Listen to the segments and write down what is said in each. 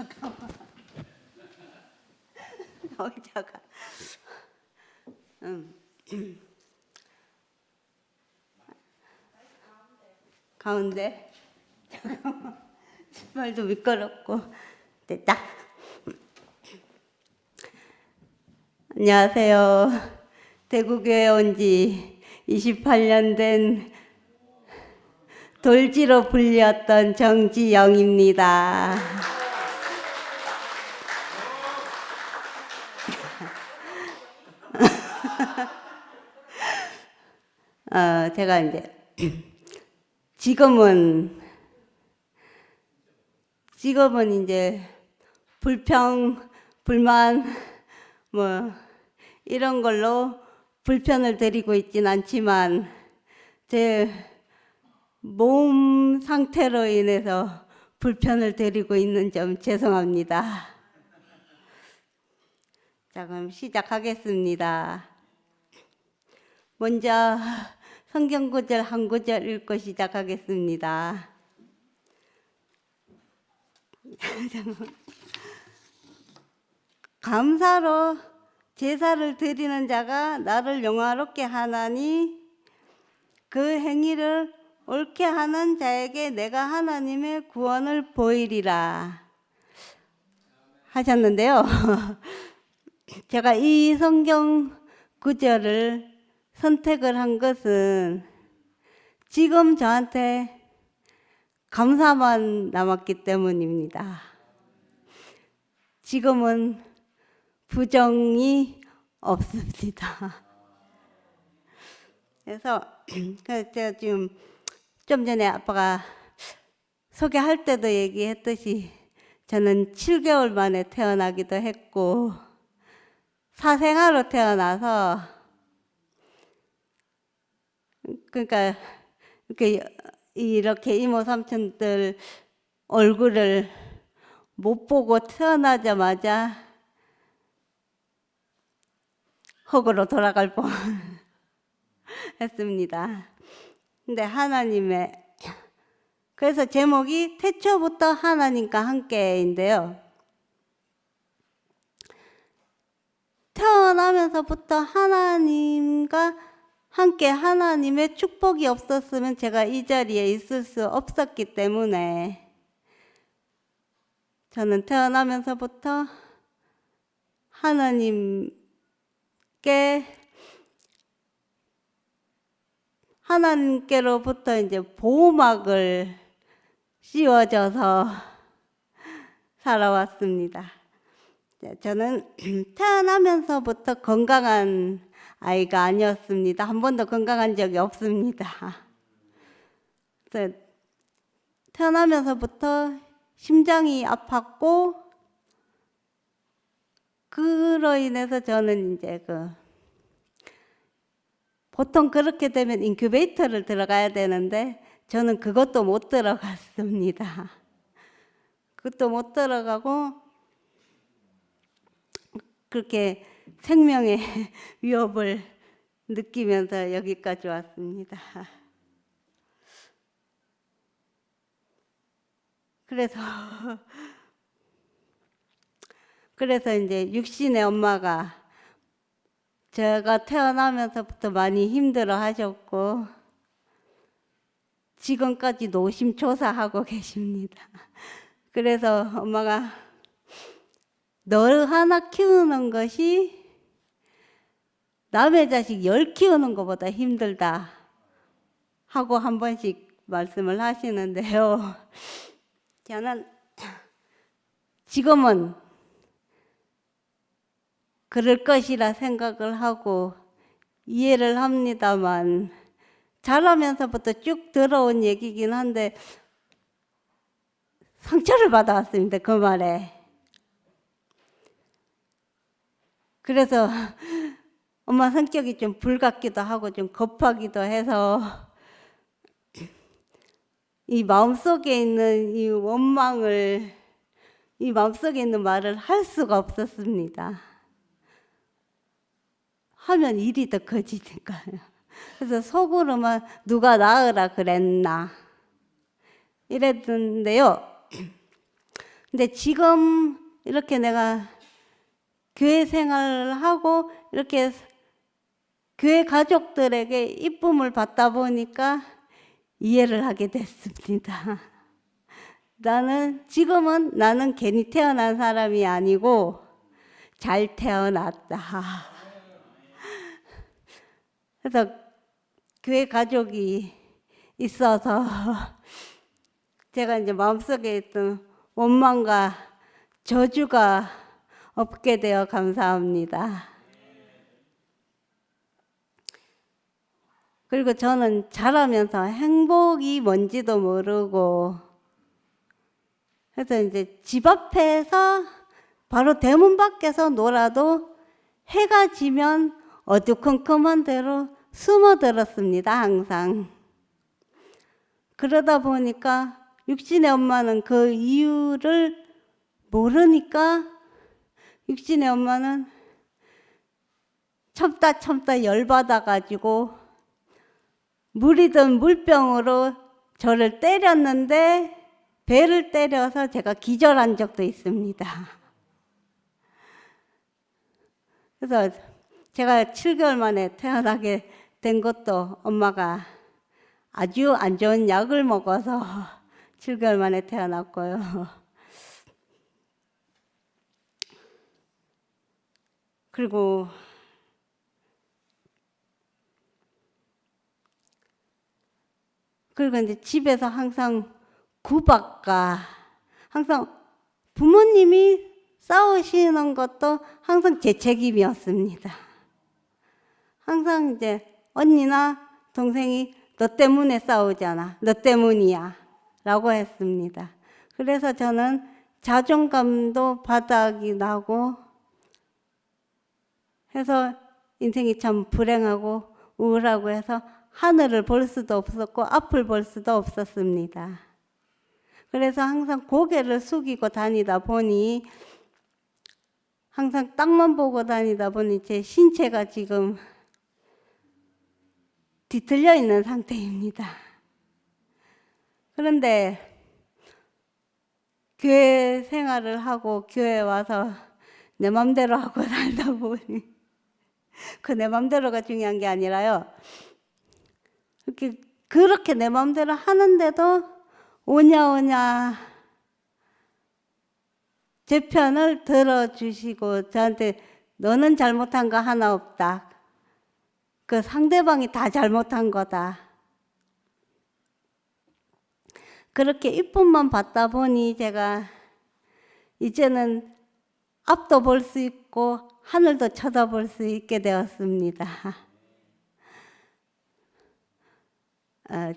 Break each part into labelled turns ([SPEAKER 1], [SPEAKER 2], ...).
[SPEAKER 1] 잠깐만. 의자가. 가운데. 잠깐만. 신발도 미끄럽고. 됐다. 안녕하세요. 대구교회 온 지 28년 된 돌지로 불렸던 정지영입니다. 제가 이제 지금은 이제 불평, 불만 뭐 이런 걸로 불편을 드리고 있진 않지만 제 몸 상태로 인해서 불편을 드리고 있는 점 죄송합니다. 자, 그럼 시작하겠습니다. 먼저 성경 구절 한 구절 읽고 시작하겠습니다. 감사로 제사를 드리는 자가 나를 영화롭게 하나니 그 행위를 옳게 하는 자에게 내가 하나님의 구원을 보이리라 하셨는데요. 제가 이 성경 구절을 선택을 한 것은 지금 저한테 감사만 남았기 때문입니다. 지금은 부정이 없습니다. 그래서 제가 지금 좀 전에 아빠가 소개할 때도 얘기했듯이 저는 7개월 만에 태어나기도 했고 사생아로 태어나서 그러니까 이렇게 이모 삼촌들 얼굴을 못 보고 태어나자마자 흙으로 돌아갈 뻔 했습니다. 근데 그래서 제목이 태초부터 하나님과 함께인데요. 태어나면서부터 하나님과 함께 하나님의 축복이 없었으면 제가 이 자리에 있을 수 없었기 때문에 저는 태어나면서부터 하나님께로부터 이제 보호막을 씌워져서 살아왔습니다. 저는 태어나면서부터 건강한 아이가 아니었습니다. 한 번도 건강한 적이 없습니다. 태어나면서부터 심장이 아팠고 그로 인해서 저는 이제 보통 그렇게 되면 인큐베이터를 들어가야 되는데 저는 그것도 못 들어갔습니다. 그것도 못 들어가고 그렇게 생명의 위협을 느끼면서 여기까지 왔습니다. 그래서 이제 육신의 엄마가 제가 태어나면서부터 많이 힘들어 하셨고 지금까지 노심초사하고 계십니다. 그래서 엄마가 너 하나 키우는 것이 남의 자식 10 키우는 것보다 힘들다 하고 한 번씩 말씀을 하시는데요. 저는 지금은 그럴 것이라 생각을 하고 이해를 합니다만 자라면서부터 쭉 들어온 얘기긴 한데 상처를 받아왔습니다. 그 말에. 그래서 엄마 성격이 좀 불같기도 하고 좀 급하기도 해서 이 마음속에 있는 이 원망을 이 마음속에 있는 말을 할 수가 없었습니다. 하면 일이 더 커지니까요. 그래서 속으로만 누가 낳으라 그랬나 이랬는데요. 근데 지금 이렇게 내가 교회 생활을 하고 이렇게 교회 가족들에게 이쁨을 받다 보니까 이해를 하게 됐습니다. 지금은 나는 괜히 태어난 사람이 아니고 잘 태어났다. 그래서 교회 가족이 있어서 제가 이제 마음속에 있던 원망과 저주가 없게 되어 감사합니다. 그리고 저는 자라면서 행복이 뭔지도 모르고, 그래서 이제 집 앞에서 바로 대문 밖에서 놀아도 해가 지면 어두컴컴한 데로 숨어들었습니다, 항상. 그러다 보니까 육신의 엄마는 그 이유를 모르니까 육신의 엄마는 참다 열받아가지고 물이든 물병으로 저를 때렸는데 배를 때려서 제가 기절한 적도 있습니다. 그래서 제가 7개월 만에 태어나게 된 것도 엄마가 아주 안 좋은 약을 먹어서 7개월 만에 태어났고요. 그리고 이제 집에서 항상 구박과 항상 부모님이 싸우시는 것도 항상 제 책임이었습니다. 항상 이제 언니나 동생이 너 때문에 싸우잖아. 너 때문이야. 라고 했습니다. 그래서 저는 자존감도 바닥이 나고 해서 인생이 참 불행하고 우울하고 해서 하늘을 볼 수도 없었고 앞을 볼 수도 없었습니다. 그래서 항상 고개를 숙이고 다니다 보니 항상 땅만 보고 다니다 보니 제 신체가 지금 뒤틀려 있는 상태입니다. 그런데 교회 생활을 하고 교회 와서 내 맘대로 하고 살다 보니 그 내 맘대로가 중요한 게 아니라요. 그렇게 내 맘대로 하는데도 오냐 제 편을 들어주시고 저한테 너는 잘못한 거 하나 없다. 그 상대방이 다 잘못한 거다. 그렇게 이쁨만 받다 보니 제가 이제는 앞도 볼 수 있고 하늘도 쳐다볼 수 있게 되었습니다.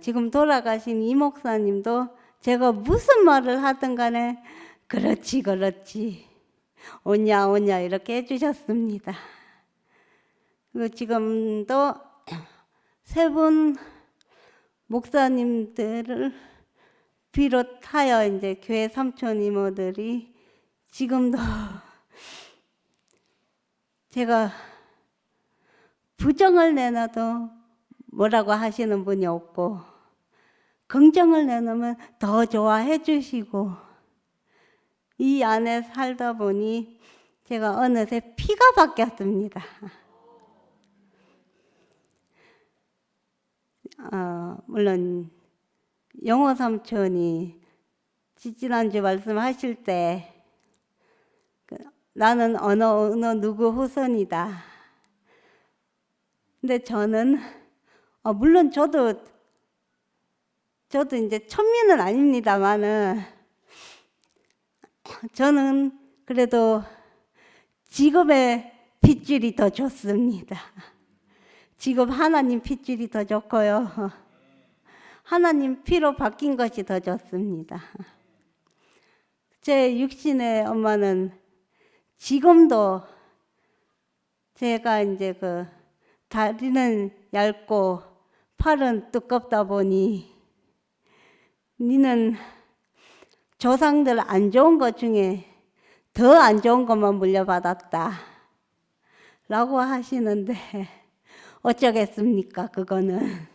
[SPEAKER 1] 지금 돌아가신 이 목사님도 제가 무슨 말을 하든 간에 그렇지 오냐 이렇게 해주셨습니다. 그리고 지금도 세 분 목사님들을 비롯하여 이제 교회 삼촌 이모들이 지금도 제가 부정을 내놔도 뭐라고 하시는 분이 없고 긍정을 내놓으면 더 좋아해 주시고 이 안에 살다 보니 제가 어느새 피가 바뀌었습니다. 물론 영호 삼촌이 지지난주 말씀하실 때 나는 어느 누구 후손이다. 근데 저는 물론 저도 이제 천민은 아닙니다만은 저는 그래도 직업의 핏줄이 더 좋습니다. 직업 하나님 핏줄이 더 좋고요. 하나님 피로 바뀐 것이 더 좋습니다. 제 육신의 엄마는 지금도 제가 이제 다리는 얇고 팔은 두껍다 보니 니는 조상들 안 좋은 것 중에 더 안 좋은 것만 물려받았다 라고 하시는데 어쩌겠습니까? 그거는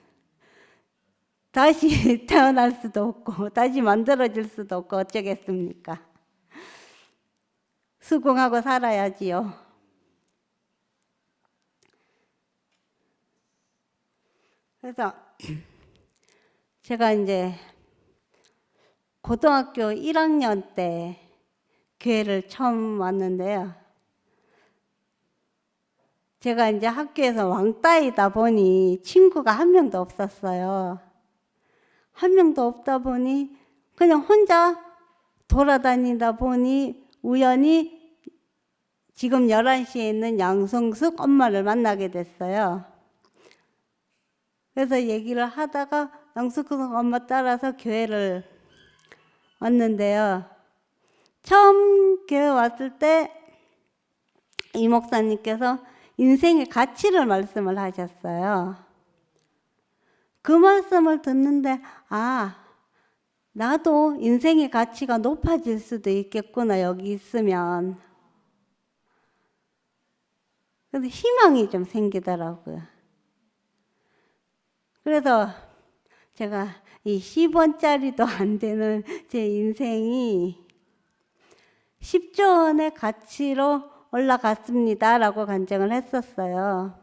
[SPEAKER 1] 다시 태어날 수도 없고 다시 만들어질 수도 없고 어쩌겠습니까? 수긍하고 살아야지요. 그래서 제가 이제 고등학교 1학년 때 교회를 처음 왔는데요. 제가 이제 학교에서 왕따이다 보니 친구가 한 명도 없었어요. 한 명도 없다 보니 그냥 혼자 돌아다니다 보니 우연히 지금 11시에 있는 양성숙 엄마를 만나게 됐어요. 그래서 얘기를 하다가 양성숙 엄마 따라서 교회를 왔는데요. 처음 교회 왔을 때 이 목사님께서 인생의 가치를 말씀을 하셨어요. 그 말씀을 듣는데 나도 인생의 가치가 높아질 수도 있겠구나, 여기 있으면. 그래서 희망이 좀 생기더라고요. 그래서 제가 이 10원짜리도 안 되는 제 인생이 10조 원의 가치로 올라갔습니다 라고 간증을 했었어요.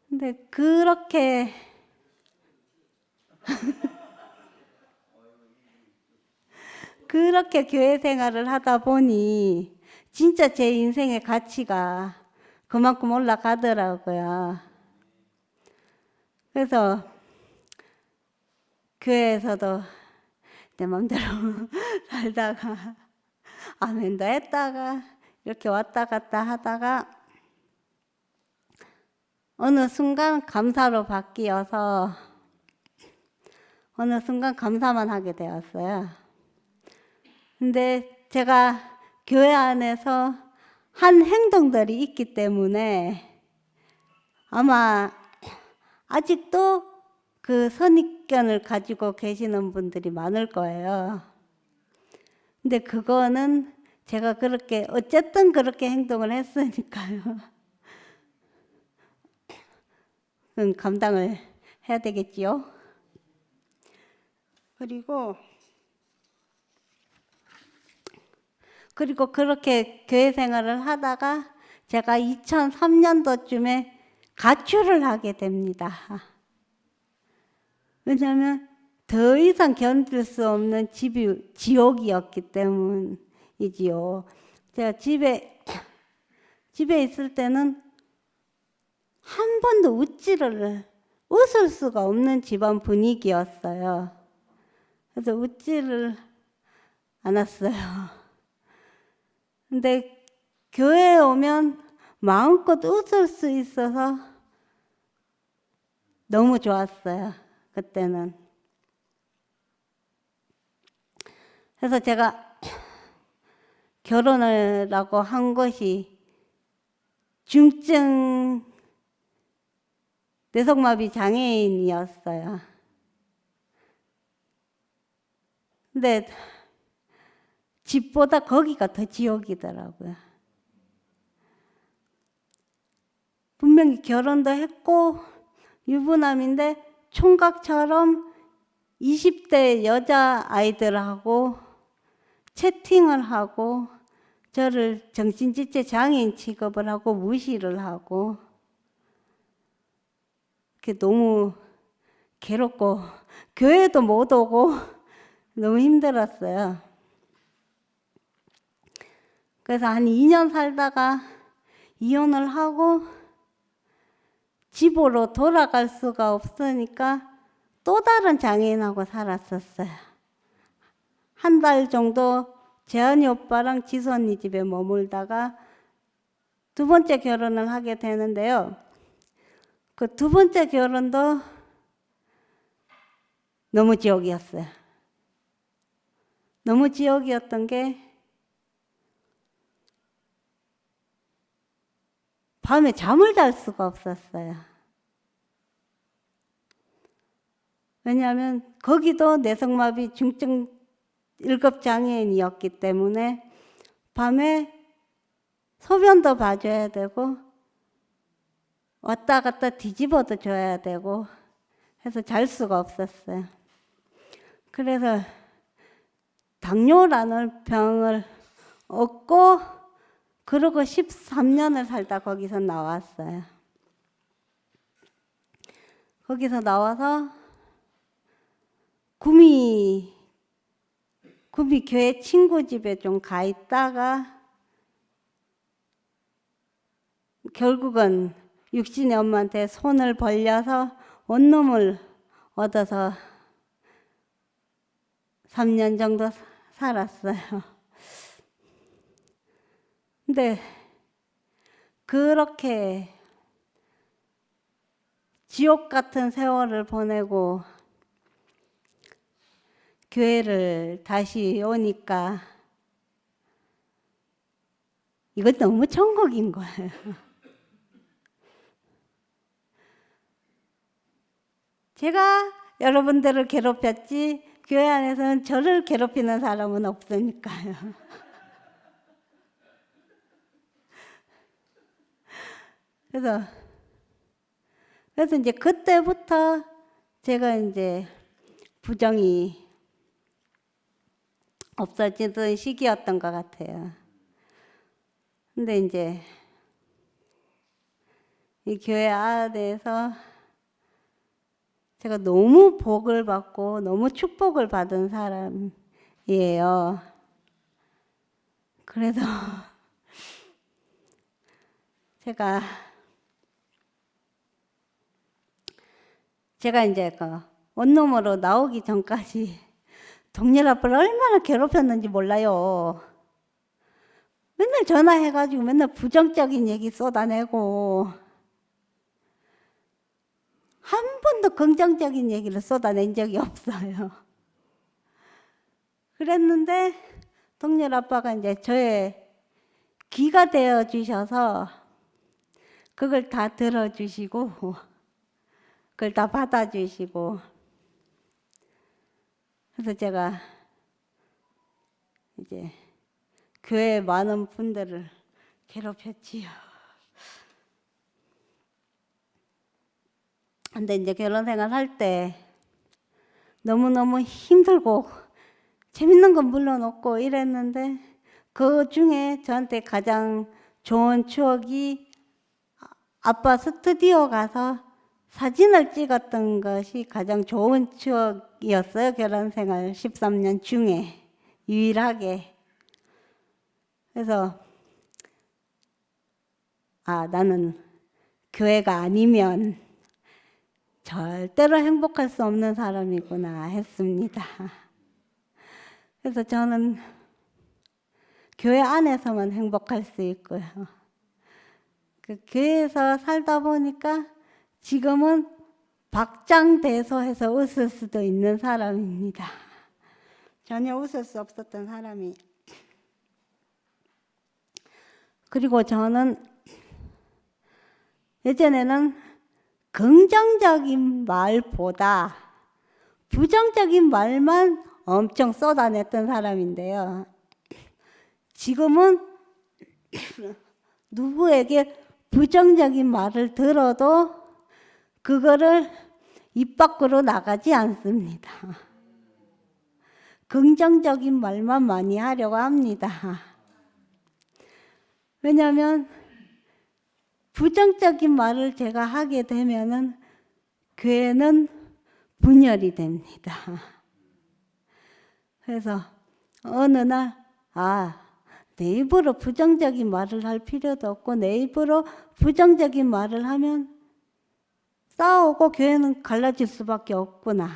[SPEAKER 1] 근데 그렇게 그렇게 교회 생활을 하다 보니 진짜 제 인생의 가치가 그만큼 올라가더라고요. 그래서 교회에서도 내 마음대로 살다가 아멘도 했다가 이렇게 왔다 갔다 하다가 어느 순간 감사로 바뀌어서 어느 순간 감사만 하게 되었어요. 근데 제가 교회 안에서 한 행동들이 있기 때문에 아마 아직도 그 선입견을 가지고 계시는 분들이 많을 거예요. 근데 그거는 제가 그렇게 어쨌든 그렇게 행동을 했으니까요. 그럼 감당을 해야 되겠지요. 그리고 그렇게 교회 생활을 하다가 제가 2003년도쯤에 가출을 하게 됩니다. 왜냐하면 더 이상 견딜 수 없는 집이 지옥이었기 때문이지요. 제가 집에 있을 때는 한 번도 웃을 수가 없는 집안 분위기였어요. 그래서 웃지를 않았어요. 근데 교회에 오면 마음껏 웃을 수 있어서 너무 좋았어요. 그때는. 그래서 제가 결혼을 하고 한 것이 중증 뇌성마비 장애인이었어요. 근데 집보다 거기가 더 지옥이더라고요. 분명히 결혼도 했고 유부남인데 총각처럼 20대 여자아이들하고 채팅을 하고 저를 정신지체 장애인 취급을 하고 무시를 하고 너무 괴롭고 교회도 못 오고 너무 힘들었어요. 그래서 한 2년 살다가 이혼을 하고 집으로 돌아갈 수가 없으니까 또 다른 장애인하고 살았었어요. 한 달 정도 재환이 오빠랑 지수 언니 집에 머물다가 두 번째 결혼을 하게 되는데요. 그 두 번째 결혼도 너무 지옥이었어요. 너무 지옥이었던 게 밤에 잠을 잘 수가 없었어요. 왜냐하면 거기도 뇌성마비 중증 1급 장애인이었기 때문에 밤에 소변도 봐줘야 되고 왔다 갔다 뒤집어도 줘야 되고 해서 잘 수가 없었어요. 그래서 당뇨라는 병을 없고 그러고 13년을 살다 거기서 나왔어요. 거기서 나와서 구미 교회 친구 집에 좀 가 있다가 결국은 육신의 엄마한테 손을 벌려서 원룸을 얻어서 3년 정도 살았어요. 근데 그렇게 지옥 같은 세월을 보내고 교회를 다시 오니까 이건 너무 천국인 거예요. 제가 여러분들을 괴롭혔지 교회 안에서는 저를 괴롭히는 사람은 없으니까요. 그래서 이제 그때부터 제가 이제 부정이 없어지던 시기였던 것 같아요. 근데 이제 이 교회 안에서 제가 너무 복을 받고 너무 축복을 받은 사람이에요. 그래서 제가 이제 그 원룸으로 나오기 전까지 동열 아빠를 얼마나 괴롭혔는지 몰라요. 맨날 전화해가지고 맨날 부정적인 얘기 쏟아내고 한 번도 긍정적인 얘기를 쏟아낸 적이 없어요. 그랬는데 동열 아빠가 이제 저의 귀가 되어 주셔서 그걸 다 들어주시고 그걸 다 받아주시고 그래서 제가 이제 교회 많은 분들을 괴롭혔지요. 근데 이제 결혼 생활 할 때 너무너무 힘들고 재밌는 건 물론 없고 이랬는데 그 중에 저한테 가장 좋은 추억이 아빠 스튜디오 가서 사진을 찍었던 것이 가장 좋은 추억이었어요. 결혼 생활 13년 중에 유일하게. 그래서 나는 교회가 아니면 절대로 행복할 수 없는 사람이구나 했습니다. 그래서 저는 교회 안에서만 행복할 수 있고요. 그 교회에서 살다 보니까 지금은 박장대소해서 웃을 수도 있는 사람입니다. 전혀 웃을 수 없었던 사람이. 그리고 저는 예전에는 긍정적인 말보다 부정적인 말만 엄청 쏟아냈던 사람인데요. 지금은 누구에게 부정적인 말을 들어도 그거를 입 밖으로 나가지 않습니다. 긍정적인 말만 많이 하려고 합니다. 왜냐하면 부정적인 말을 제가 하게 되면은 교회는 분열이 됩니다. 그래서 어느 날 내 입으로 부정적인 말을 할 필요도 없고 내 입으로 부정적인 말을 하면 싸우고 교회는 갈라질 수밖에 없구나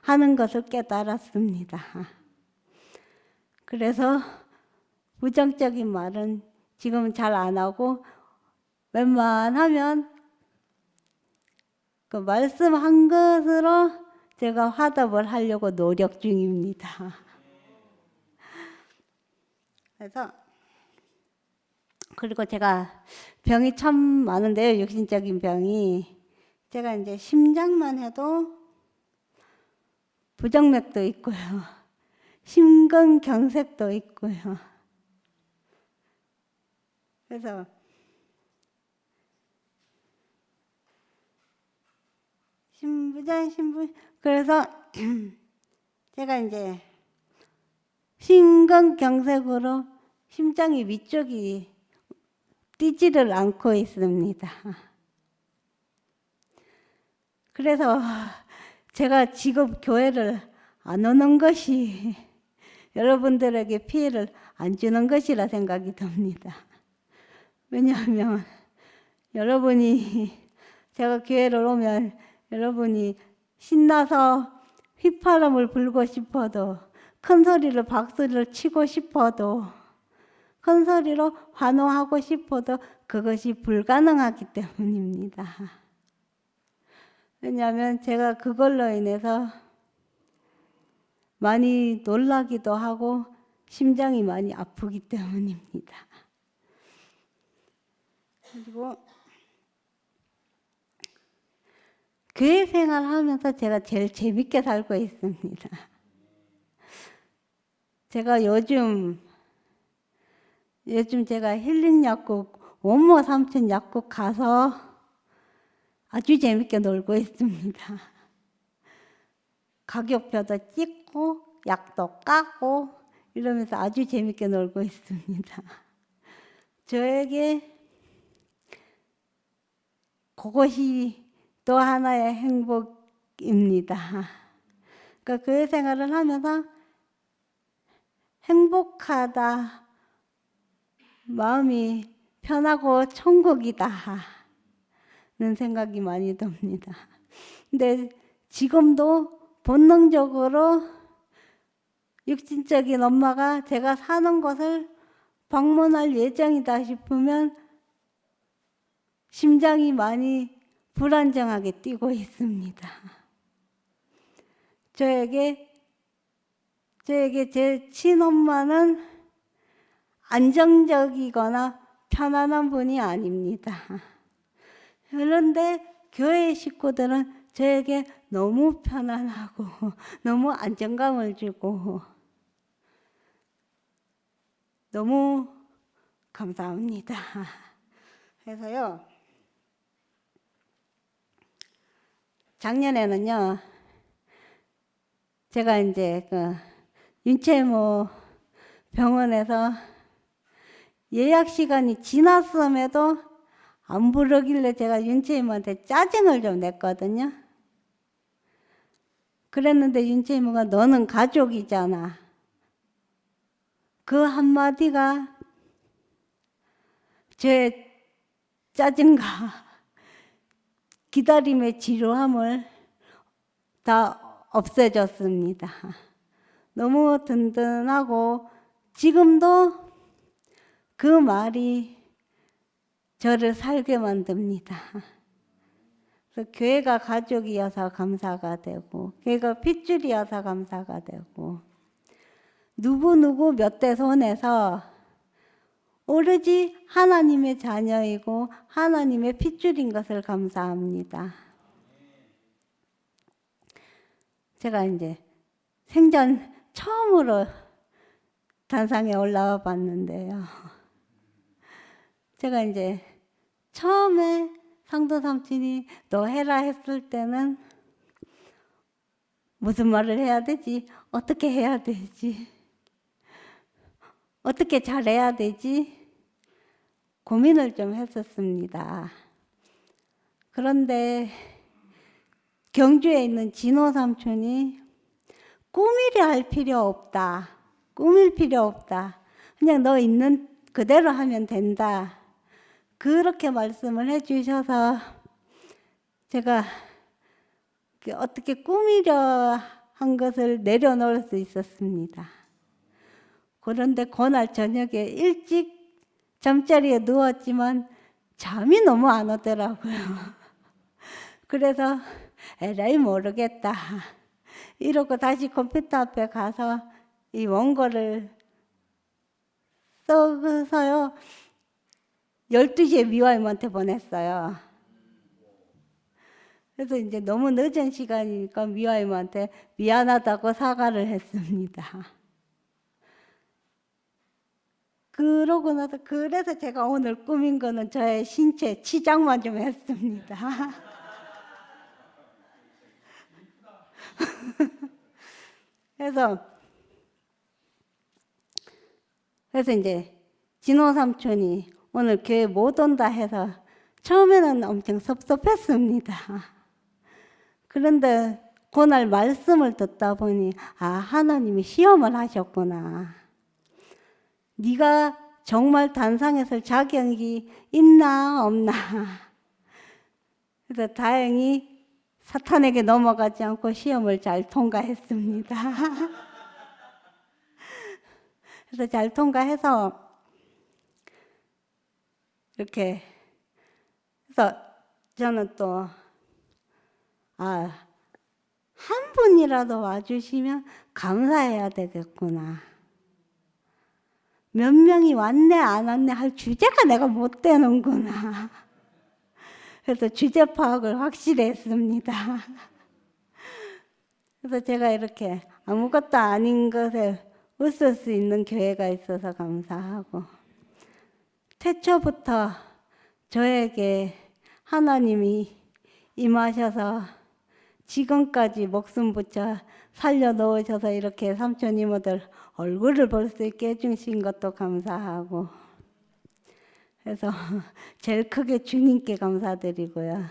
[SPEAKER 1] 하는 것을 깨달았습니다. 그래서 부정적인 말은 지금은 잘 안 하고 웬만하면 그 말씀한 것으로 제가 화답을 하려고 노력 중입니다. 그리고 제가 병이 참 많은데요. 육신적인 병이. 제가 이제 심장만 해도 부정맥도 있고요. 심근경색도 있고요. 그래서 그래서 제가 이제 심근경색으로 심장이 위쪽이 뛰지를 않고 있습니다. 그래서 제가 지금 교회를 안 오는 것이 여러분들에게 피해를 안 주는 것이라 생각이 듭니다. 왜냐하면 여러분이 제가 교회를 오면 여러분이 신나서 휘파람을 불고 싶어도 큰 소리로 박수를 치고 싶어도 큰 소리로 환호하고 싶어도 그것이 불가능하기 때문입니다. 왜냐하면 제가 그걸로 인해서 많이 놀라기도 하고 심장이 많이 아프기 때문입니다. 그리고 교회 생활하면서 제가 제일 재밌게 살고 있습니다. 제가 요즘 제가 힐링 약국, 원모 삼촌 약국 가서 아주 재밌게 놀고 있습니다. 가격표도 찍고 약도 까고 이러면서 아주 재밌게 놀고 있습니다. 저에게 그것이 또 하나의 행복입니다. 그러니까 교회 생활을 하면서 행복하다, 마음이 편하고 천국이다 는 생각이 많이 듭니다. 근데 지금도 본능적으로 육신적인 엄마가 제가 사는 곳을 방문할 예정이다 싶으면 심장이 많이 불안정하게 뛰고 있습니다. 저에게 제 친엄마는 안정적이거나 편안한 분이 아닙니다. 그런데 교회 식구들은 저에게 너무 편안하고 너무 안정감을 주고 너무 감사합니다. 그래서요, 작년에는요, 제가 이제 윤채모 병원에서 예약 시간이 지났음에도 안 부르길래 제가 윤채모한테 짜증을 좀 냈거든요. 그랬는데 윤채모가 너는 가족이잖아. 그 한마디가 제 짜증과 기다림의 지루함을 다 없애줬습니다. 너무 든든하고 지금도 그 말이 저를 살게 만듭니다. 그래서 교회가 가족이어서 감사가 되고 교회가 핏줄이어서 감사가 되고 누구 몇 대 손에서 오로지 하나님의 자녀이고 하나님의 핏줄인 것을 감사합니다. 제가 이제 생전 처음으로 단상에 올라와 봤는데요. 제가 이제 처음에 상도 삼촌이 너 해라 했을 때는 무슨 말을 해야 되지? 어떻게 해야 되지? 어떻게 잘해야 되지? 고민을 좀 했었습니다. 그런데 경주에 있는 진호 삼촌이 꾸미려 할 필요 없다. 꾸밀 필요 없다. 그냥 너 있는 그대로 하면 된다. 그렇게 말씀을 해주셔서 제가 어떻게 꾸미려 한 것을 내려놓을 수 있었습니다. 그런데 그날 저녁에 일찍 잠자리에 누웠지만 잠이 너무 안 오더라고요. 그래서 에라이 모르겠다 이러고 다시 컴퓨터 앞에 가서 이 원고를 써서요 12시에 미화임한테 보냈어요. 그래서 이제 너무 늦은 시간이니까 미화임한테 미안하다고 사과를 했습니다. 그러고 나서 그래서 제가 오늘 꾸민 거는 저의 신체 치장만 좀 했습니다. 그래서 이제 진호 삼촌이 오늘 교회 못 온다 해서 처음에는 엄청 섭섭했습니다. 그런데 그날 말씀을 듣다 보니 하나님이 시험을 하셨구나. 네가 정말 단상에 설 자격이 있나 없나. 그래서 다행히 사탄에게 넘어가지 않고 시험을 잘 통과했습니다. 그래서 잘 통과해서 이렇게 그래서 저는 또 한 분이라도 와주시면 감사해야 되겠구나. 몇 명이 왔네 안 왔네 할 주제가 내가 못 되는구나. 그래서 주제 파악을 확실히 했습니다. 그래서 제가 이렇게 아무것도 아닌 것에 웃을 수 있는 교회가 있어서 감사하고, 태초부터 저에게 하나님이 임하셔서 지금까지 목숨 붙여 살려놓으셔서 이렇게 삼촌 이모들 얼굴을 볼 수 있게 해주신 것도 감사하고, 그래서 제일 크게 주님께 감사드리고요.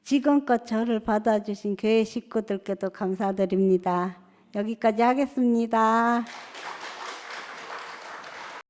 [SPEAKER 1] 지금껏 저를 받아주신 교회 식구들께도 감사드립니다. 여기까지 하겠습니다.